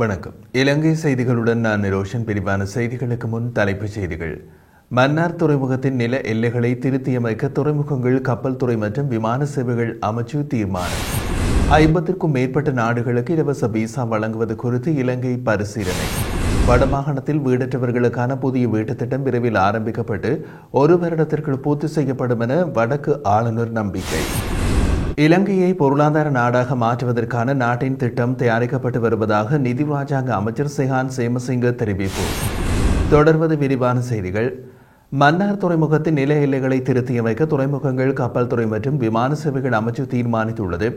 வணக்கம். இலங்கை செய்திகளுடன் நான் நிரோஷன். பிரிவான செய்திகளுக்கு முன் தலைப்புச் செய்திகள். மன்னார் துறைமுகத்தின் நில எல்லைகளை திருத்தியமைக்க துறைமுகங்கள், கப்பல் துறை மற்றும் விமான சேவைகள் அமைச்சு தீர்மானம். 50க்கும் மேற்பட்ட நாடுகளுக்கு இலவச விசா வழங்குவது குறித்து இலங்கை பரிசீலனை. வடமாகாணத்தில் வீடற்றவர்களுக்கான புதிய வீட்டுத் திட்டம் விரைவில் ஆரம்பிக்கப்பட்டு 1 வருடத்திற்குள் பூர்த்தி செய்யப்படும் என வடக்கு ஆளுநர் நம்பிக்கை. இலங்கையை பொருளாதார நாடாக மாற்றுவதற்கான நாட்டின் திட்டம் தயாரிக்கப்பட்டு வருவதாக நிதி ராஜாங்க அமைச்சர் செஹான் சேமசிங்க தெரிவிப்பு. தொடர்வது விரிவான செய்திகள். மன்னார் துறைமுகத்தின் நில எல்லைகளை திருத்தியமைக்க துறைமுகங்கள், கப்பல் துறை மற்றும் விமான சேவைகள் அமைச்சு தீர்மானித்துள்ளது.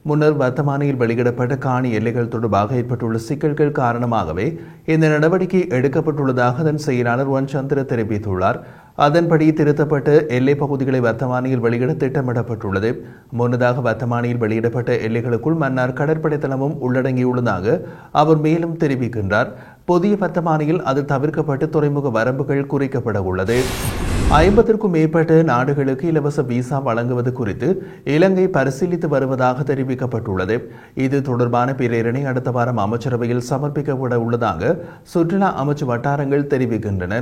முன்னர் வர்த்தமானியில் வெளியிடப்பட்ட காணி எல்லைகள் தொடர்பாக ஏற்பட்டுள்ள சிக்கல்கள் காரணமாகவே இந்த நடவடிக்கை எடுக்கப்பட்டுள்ளதாக அதன் செயலாளர் ஒன் சந்திர தெரிவித்துள்ளார். அதன்படி திருத்தப்பட்ட எல்லைப் பகுதிகளை வர்த்தமானியில் வெளியிட திட்டமிடப்பட்டுள்ளது. முன்னதாக வர்த்தமானியில் வெளியிடப்பட்ட எல்லைகளுக்குள் மன்னார் கடற்படை தளமும் உள்ளடங்கியுள்ளதாக அவர் மேலும் தெரிவிக்கின்றார். புதிய வர்த்தமானியில் அது தவிர்க்கப்பட்டு துறைமுக வரம்புகள் குறிக்கப்பட உள்ளது. 50க்கும் மேற்பட்ட நாடுகளுக்கு இலவச விசா வழங்குவது குறித்து இலங்கை பரிசீலித்து வருவதாக தெரிவிக்கப்பட்டுள்ளது. இது தொடர்பான பிரேரணை அடுத்த வாரம் அமைச்சரவையில் சமர்ப்பிக்கப்பட உள்ளதாக சுற்றுலா அமைச்சு வட்டாரங்கள் தெரிவிக்கின்றன.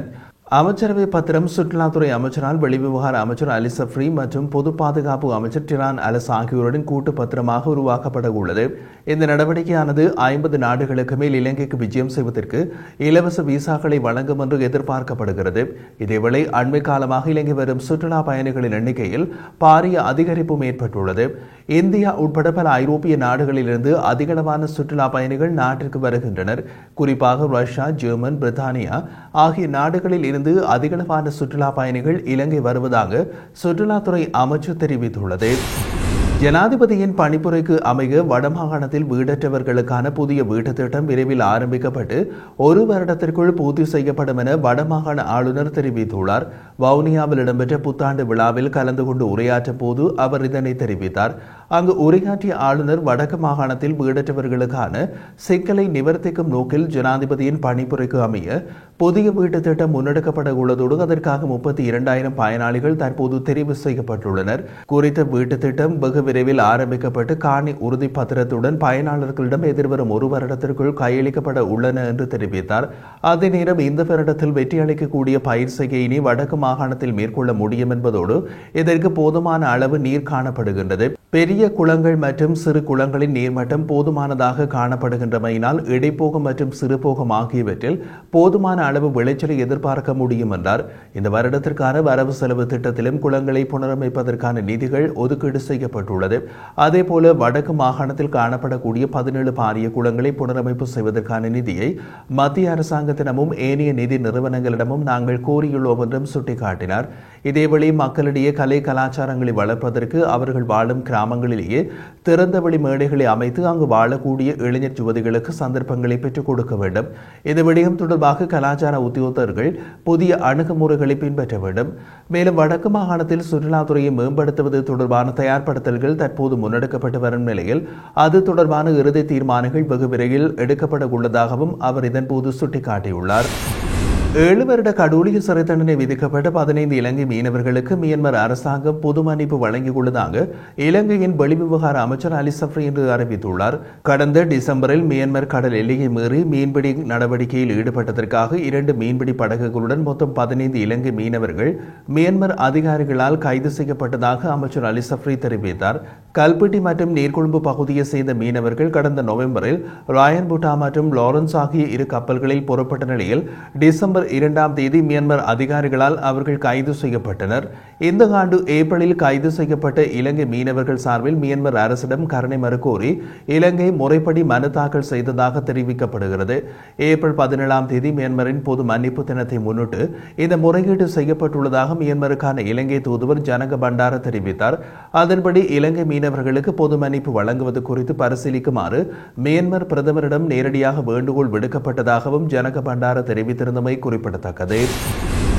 அமைச்சரவை பத்திரம் சுற்றுலாத்துறை அமைச்சரால் வெளிவிவகார அமைச்சர் அலி சஃப்ரி மற்றும் பொது பாதுகாப்பு அமைச்சர் டிரான் அலஸ் ஆகியோருடன் கூட்டு பத்திரமாக உருவாக்கப்பட உள்ளது. இந்த நடவடிக்கையானது 50 நாடுகளுக்கு மேல் இலங்கைக்கு விஜயம் செய்வதற்கு இலவச விசாக்களை வழங்கும் என்று எதிர்பார்க்கப்படுகிறது. இதேவேளை அண்மை காலமாக இலங்கை வரும் சுற்றுலா பயணிகளின் எண்ணிக்கையில் பாரிய அதிகரிப்பும் ஏற்பட்டுள்ளது. இந்தியா உட்பட பல ஐரோப்பிய நாடுகளிலிருந்து அதிகளவான சுற்றுலா பயணிகள் நாட்டிற்கு வருகின்றனர். குறிப்பாக ரஷ்யா, ஜெர்மன், பிரித்தானியா ஆகிய நாடுகளில் இருந்து அதிகளவான சுற்றுலா பயணிகள் இலங்கை வருவதாக சுற்றுலாத்துறை அமைச்சு தெரிவித்துள்ளது. ஜனாதிபதியின் பணிப்புரைக்கு அமைய வடமாகாணத்தில் வீடற்றவர்களுக்கான புதிய வீட்டுத் திட்டம் விரைவில் ஆரம்பிக்கப்பட்டு 1 வருடத்திற்குள் பூர்த்தி செய்யப்படும் என வடமாகாண ஆளுநர் தெரிவித்துள்ளார். வவுனியாவில் இடம்பெற்ற புத்தாண்டு விழாவில் கலந்து கொண்டு உரையாற்றும் போது அவர் இதனை தெரிவித்தார். அங்கு உரையாற்றிய ஆளுநர் வடக்கு மாகாணத்தில் வீடற்றவர்களுக்கான சிக்கலை நிவர்த்திக்கும் நோக்கில் ஜனாதிபதியின் பணிப்புரைக்கு அமைய புதிய வீட்டுத் திட்டம் முன்னெடுக்கப்பட உள்ளதோடு அதற்காக 32,000 பயனாளிகள் தற்போது தெரிவு செய்யப்பட்டுள்ளனர். குறித்த வீட்டுத் திட்டம் வெகு விரைவில் ஆரம்பிக்கப்பட்டு காணி உறுதி பத்திரத்துடன் பயனாளர்களிடம் எதிர்வரும் 1 வருடத்திற்குள் கையளிக்கப்பட உள்ளன என்று தெரிவித்தார். அதே நேரம் இந்த வருடத்தில் வெற்றி அளிக்கக்கூடிய பயிர் செய்கையினை வடக்கு மாகாணத்தில் மேற்கொள்ள முடியும் என்பதோடு இதற்கு போதுமான அளவு நீர் காணப்படுகின்றது. பெரிய குளங்கள் மற்றும் சிறு குளங்களின் நீர்மட்டம் போதுமானதாக காணப்படுகின்றமையினால் இடைப்போகம் மற்றும் சிறுபோகம் ஆகியவற்றில் போதுமான அளவு விளைச்சலை எதிர்பார்க்க முடியும் என்றார். இந்த வருடத்திற்கான வரவு செலவு திட்டத்திலும் குளங்களை புனரமைப்பதற்கான நிதிகள் ஒதுக்கீடு செய்யப்பட்டுள்ளது. அதேபோல வடக்கு மாகாணத்தில் காணப்படக்கூடிய 17 பாரிய குளங்களை புனரமைப்பு செய்வதற்கான நிதியை மத்திய அரசாங்கத்திடமும் ஏனைய நிதி நிறுவனங்களிடமும் நாங்கள் கோரியுள்ளோம் என்றும் சுட்டிக்காட்டினார். இதேவேளை மக்களிடையே கலை கலாச்சாரங்களை வளர்ப்பதற்கு அவர்கள் வாழும் கிராமங்களிலேயே திறந்தவெளி மேடைகளை அமைத்து அங்கு வாழக்கூடிய இளைஞர் யுவதிகளுக்கு சந்தர்ப்பங்களை பெற்றுக் கொடுக்க வேண்டும். இந்த விடயம் தொடர்பாக கலாச்சார உத்தியோகத்தர்கள் புதிய அணுகுமுறைகளை பின்பற்ற வேண்டும். மேலும் வடக்கு மாகாணத்தில் சுற்றுலாத்துறையை மேம்படுத்துவது தொடர்பான தயார்படுத்தல்கள் தற்போது முன்னெடுக்கப்பட்டு வரும் நிலையில் அது தொடர்பான இறுதி தீர்மானங்கள் வெகு விரைவில் எடுக்கப்பட உள்ளதாகவும் அவர் இதன்போது சுட்டிக்காட்டியுள்ளார். 7 வருட கடூழிய சிறை தண்டனை விதிக்கப்பட்ட 15 இலங்கை மீனவர்களுக்கு மியான்மர் அரசாங்கம் பொது மன்னிப்பு வழங்கியுள்ளதாக இலங்கையின் வெளிவிவகார அமைச்சர் அலி சஃப்ரி இன்று அறிவித்துள்ளார். கடந்த டிசம்பரில் மியான்மர் கடல் எல்லையை மீறி மீன்பிடி நடவடிக்கையில் ஈடுபட்டதற்காக 2 மீன்பிடி படகுகளுடன் மொத்தம் 15 இலங்கை மீனவர்கள் மியான்மர் அதிகாரிகளால் கைது செய்யப்பட்டதாக அமைச்சர் அலி சஃப்ரி தெரிவித்தார். கல்பிட்டி மற்றும் நீர்கொழும்பு பகுதியை சேர்ந்த மீனவர்கள் கடந்த நவம்பரில் ராயன் புட்டா மற்றும் லாரன்ஸ் ஆகிய 2 கப்பல்களில் புறப்பட்ட நிலையில் டிசம்பர் 2ஆம் தேதி மியான்மர் அதிகாரிகளால் அவர்கள் கைது செய்யப்பட்டனர். இந்த ஆண்டு ஏப்ரலில் கைது செய்யப்பட்ட இலங்கை மீனவர்கள் சார்பில் மியான்மர் அரசிடம் கருணை மறுகோரி இலங்கை முறைப்படி மனு தாக்கல் செய்ததாக தெரிவிக்கப்படுகிறது. ஏப்ரல் 17ஆம் தேதி மியான்மரின் பொது மன்னிப்பு தினத்தை முன்னிட்டு இந்த முறையீடு செய்யப்பட்டுள்ளதாக மியான்மருக்கான இலங்கை தூதுவர் ஜனக பண்டார தெரிவித்தார். அதன்படி இலங்கை மீனவர்களுக்கு பொது மன்னிப்பு வழங்குவது குறித்து பரிசீலிக்குமாறு மியான்மர் பிரதமரிடம் நேரடியாக வேண்டுகோள் விடுக்கப்பட்டதாகவும் ஜனக பண்டார தெரிவித்திருந்தமை குறிப்பிடத்தக்கது.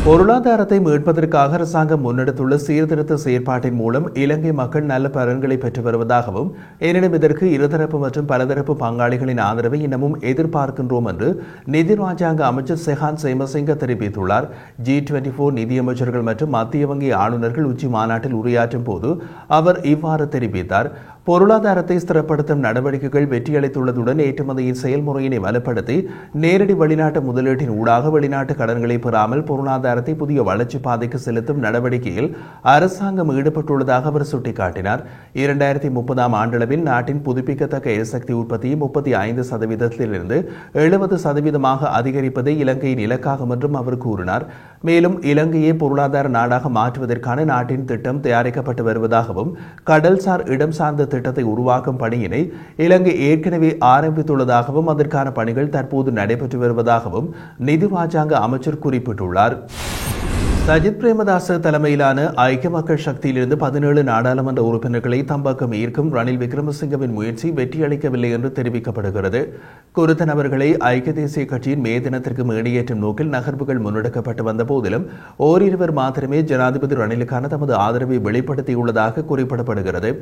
பொருளாதாரத்தை மீட்பதற்காக அரசாங்கம் முன்னெடுத்துள்ள சீர்திருத்த செயற்பாட்டின் மூலம் இலங்கை மக்கள் நல்ல பலன்களை பெற்று வருவதாகவும், எனினும் இதற்கு இருதரப்பு மற்றும் பலதரப்பு பங்காளிகளின் ஆதரவை இன்னமும் எதிர்பார்க்கின்றோம் என்று நிதி ராஜாங்க அமைச்சர் செஹான் சேமசிங்க தெரிவித்துள்ளார். G24 நிதியமைச்சர்கள் மற்றும் மத்திய வங்கி ஆளுநர்கள் உச்சி மாநாட்டில் உரையாற்றும் போது அவர் இவ்வாறு தெரிவித்தார். பொருளாதாரத்தை ஸ்திரப்படுத்தும் நடவடிக்கைகள் வெற்றியளித்துள்ளதுடன் ஏற்றுமதியின் செயல்முறையினை வலுப்படுத்தி நேரடி வெளிநாட்டு முதலீட்டின் ஊடாக வெளிநாட்டு கடன்களை பெறாமல் பொருளாதாரத்தை புதிய வளர்ச்சி பாதைக்கு செலுத்தும் நடவடிக்கையில் அரசாங்கம் ஈடுபட்டுள்ளதாக அவர் சுட்டிக்காட்டினார். 2030 ஆண்டளவில் நாட்டின் புதுப்பிக்கத்தக்க எரிசக்தி உற்பத்தியை 35%இலிருந்து 70% அதிகரிப்பதை இலங்கையின் இலக்காகும் என்றும் அவர் கூறினார். மேலும் இலங்கையை பொருளாதார நாடாக மாற்றுவதற்கான நாட்டின் திட்டம் தயாரிக்கப்பட்டு வருவதாகவும் கடல்சார் இடம் சார்ந்த திட்டத்தை உருவாக்கும் பணியினை இலங்கை ஏற்கனவே ஆரம்பித்துள்ளதாகவும் அதற்கான பணிகள் தற்போது நடைபெற்று வருவதாகவும் நிதி ராஜாங்க அமைச்சர் குறிப்பிட்டுள்ளார். சஜித் பிரேமதாச தலைமையிலான ஐக்கிய மக்கள் சக்தியிலிருந்து 17 நாடாளுமன்ற உறுப்பினர்களை தம்பக்கம் ஈர்க்கும் ரணில் விக்ரமசிங்கவின் முயற்சி வெற்றியளிக்கவில்லை என்று தெரிவிக்கப்படுகிறது. குறித்த நபர்களை ஐக்கிய தேசிய கட்சியின் மே தினத்திற்கு மேடையேற்றும் நோக்கில் நகர்வுகள் முன்னெடுக்கப்பட்டு வந்த போதிலும் ஓரிருவர் மாத்திரமே ஜனாதிபதி ரணிலுக்கான தமது ஆதரவை வெளிப்படுத்தியுள்ளதாக குறிப்பிடப்படுகிறது.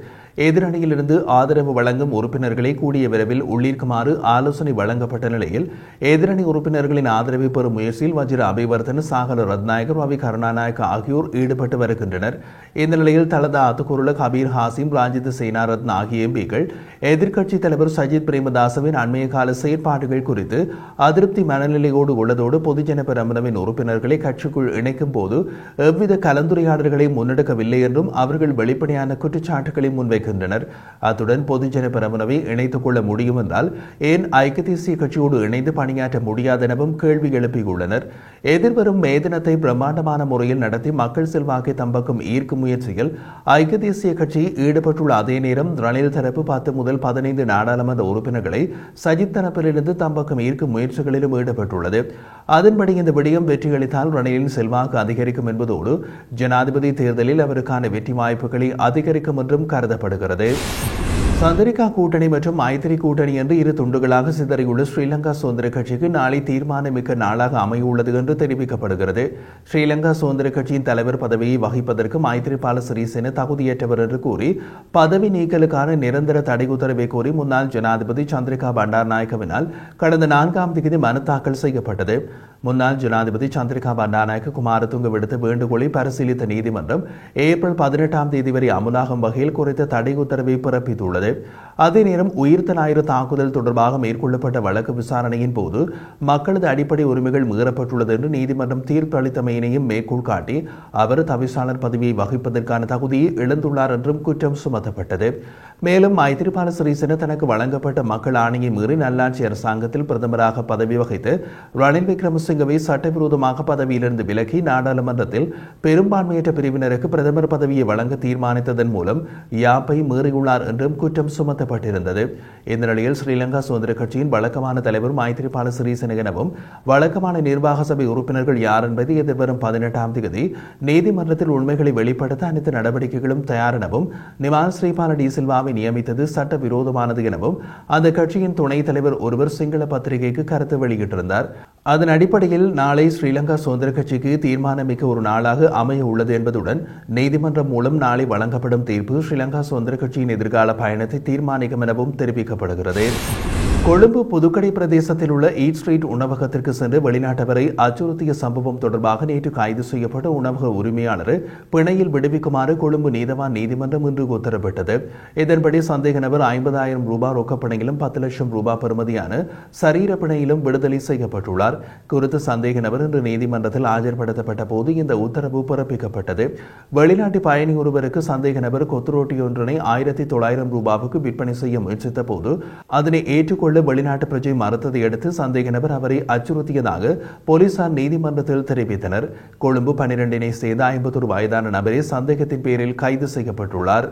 எதிரணியிலிருந்து ஆதரவு வழங்கும் உறுப்பினர்களை கூடிய விரைவில் உள்ளிருக்குமாறு ஆலோசனை வழங்கப்பட்ட நிலையில் எதிரணி உறுப்பினர்களின் ஆதரவை பெறும் முயற்சியில் வஜிர அபிவர்த்தன சாகல ரத்நாயகர் ரவி கருணாநாயக்க ஆகியோர் ஈடுபட்டு வருகின்றனர். இந்த நிலையில் தலதா அத்துக்குருள கபீர் ஹாசிம் ராஜித் சேனாரத்ன ஆகிய எம்பிக்கள் எதிர்க்கட்சித் தலைவர் சஜித் பிரேமதாசவின் அண்மைய கால செயற்பாடுகள் குறித்து அதிருப்தி மனநிலையோடு உள்ளதோடு பொதுஜன பெரமுனவின் உறுப்பினர்களை கட்சிக்குள் இணைக்கும் போது எவ்வித கலந்துரையாடல்களை முன்னெடுக்கவில்லை என்றும் அவர்கள் வெளிப்படையான குற்றச்சாட்டுகளை முன்வைக்கின்றனர். அத்துடன் பொதுஜன பெரமுனவை இணைத்துக் கொள்ள முடியும் என்றால் ஏன் ஐக்கிய தேசிய கட்சியோடு இணைந்து பணியாற்ற முடியாதெனவும் கேள்வி எழுப்பியுள்ளனர். எதிர்வரும் மே தினத்தை பிரம்மாண்டமான முறையில் நடத்தி மக்கள் செல்வாக்கை தம்பக்கம் ஈர்க்கும் முயற்சியில் ஐக்கிய தேசிய கட்சி ஈடுபட்டுள்ள அதே நேரம் ரணில் தரப்பு 10 முதல் 15 நாடாளுமன்ற உறுப்பினர்களை சஜித் தரப்பிலிருந்து தம்பக்கம் ஈர்க்கும் முயற்சிகளிலும் ஈடுபட்டுள்ளது. அதன்படி இந்த விடயம் வெற்றியளித்தால் ரணிலின் செல்வாக்கு அதிகரிக்கும் என்பதோடு ஜனாதிபதி தேர்தலில் அவருக்கான வெற்றி வாய்ப்புகளை அதிகரிக்கும் என்றும் கருதப்படுகிறது. சந்திரிகா கூட்டணி மற்றும் மைத்திரி கூட்டணி என்று இரு துண்டுகளாக சிதறியுள்ள ஸ்ரீலங்கா சுதந்திர கட்சிக்கு நாளை தீர்மானமிக்க நாளாக அமையுள்ளது என்று தெரிவிக்கப்படுகிறது. ஸ்ரீலங்கா சுதந்திர கட்சியின் தலைவர் பதவியை வகிப்பதற்கு மைத்திரிபால சிறிசேன தகுதியற்றவர் என்று கூறி பதவி நீக்கலுக்கான நிரந்தர தடை உத்தரவை கோரி முன்னாள் ஜனாதிபதி சந்திரிகா பண்டாரநாயக்கவினால் கடந்த 4ஆம் தேதி மனு தாக்கல் செய்யப்பட்டது. முன்னாள் ஜனாதிபதி சந்திரிகா பண்டாரநாயக்க குமாரதுங்க விடுத்த வேண்டுகோளை பரிசீலித்த நீதிமன்றம் ஏப்ரல் 18ஆம் தேதி வரை அமுலாகும் வகையில் குறித்த தடை உத்தரவை பிறப்பித்துள்ளது. அதே நேரம் உயிர்த்த ஞாயிறு தாக்குதல் தொடர்பாக மேற்கொள்ளப்பட்ட வழக்கு விசாரணையின் போது மக்களது அடிப்படை உரிமைகள் மீறப்பட்டுள்ளது என்று நீதிமன்றம் தீர்ப்பு அளித்தமையினையும் மேற்கோள் காட்டி அவர் தவிசாளர் பதவியை வகிப்பதற்கான தகுதியை இழந்துள்ளார் என்றும் குற்றம் சுமத்தப்பட்டது. மேலும் மைத்திரிபால சிறிசேன தனக்கு வழங்கப்பட்ட மக்கள் ஆணையை மீறி நல்லாட்சி அரசாங்கத்தில் பிரதமராக பதவி வகித்து ரணில் விக்ரமசிங்கவை சட்டவிரோதமாக பதவியிலிருந்து விலக்கி நாடாளுமன்றத்தில் பெரும்பான்மையற்ற பிரிவினருக்கு பிரதமர் பதவியை வழங்க தீர்மானித்ததன் மூலம் யாப்பை மீறியுள்ளார் என்றும் குற்றம் சுமத்தப்பட்டிருந்தது. இந்த நிலையில் ஸ்ரீலங்கா சுதந்திர கட்சியின் வழக்கமான தலைவர் மைத்திரிபால சிறிசேன எனவும் வழக்கமான நிர்வாக சபை உறுப்பினர்கள் யார் என்பதை எதிர்வரும் 18ஆம் தேதி நீதிமன்றத்தில் உண்மைகளை வெளிப்படுத்த அனைத்து நடவடிக்கைகளும் தயார் எனவும் நிமால் ஸ்ரீபால டி சில்வாவை நியமித்தது சட்டவிரோதமானது எனவும் அந்த கட்சியின் துணைத் தலைவர் ஒருவர் சிங்கள பத்திரிகைக்கு கருத்து வெளியிட்டிருந்தார். அதன் அடிப்படையில் நாளை ஸ்ரீலங்கா சுதந்திர கட்சிக்கு தீர்மானமிக்க ஒரு நாளாக அமைய உள்ளது என்பதுடன் நீதிமன்றம் மூலம் நாளை வழங்கப்படும் தீர்ப்பு ஸ்ரீலங்கா சுதந்திர கட்சியின் எதிர்கால பயணத்தை தீர்மானிக்கும் எனவும் தெரிவிக்கப்படுகிறது. கொழும்பு புதுக்கடை பிரதேசத்தில் உள்ள ஈட் ஸ்ட்ரீட் உணவகத்திற்கு சென்று வெளிநாட்டவரை அச்சுறுத்திய சம்பவம் தொடர்பாக நேற்று கைது செய்யப்பட்ட உணவக உரிமையாளர் பிணையில் விடுவிக்குமாறு கொழும்பு நீதவான் நீதிமன்றம் இன்று உத்தரவிட்டது. இதன்படி சந்தேக நபர் 50,000 ரூபாய் ரொக்கப்பணையிலும் 10 லட்சம் ரூபாய் பெறுமதியான சரீர பிணையிலும் விடுதலை செய்யப்பட்டுள்ளார். குறித்த சந்தேக நபர் இன்று நீதிமன்றத்தில் ஆஜர்படுத்தப்பட்ட போது இந்த உத்தரவு பிறப்பிக்கப்பட்டது. வெளிநாட்டு பயணி ஒருவருக்கு சந்தேக நபர் கொத்துரோட்டி ஒன்றினை 1,900 ரூபாவுக்கு விற்பனை செய்ய முயற்சித்த போது அதனை ஏற்றுக்கொள்ள வெளிநாட்டு பிரஜை மறுத்ததை அடுத்து சந்தேக நபர் அவரை அச்சுறுத்தியதாக போலீசார் நீதிமன்றத்தில் தெரிவித்தனர். கொழும்பு 12 சேர்ந்த 51 வயதான நபரே சந்தேகத்தின் பேரில் கைது செய்யப்பட்டுள்ளார்.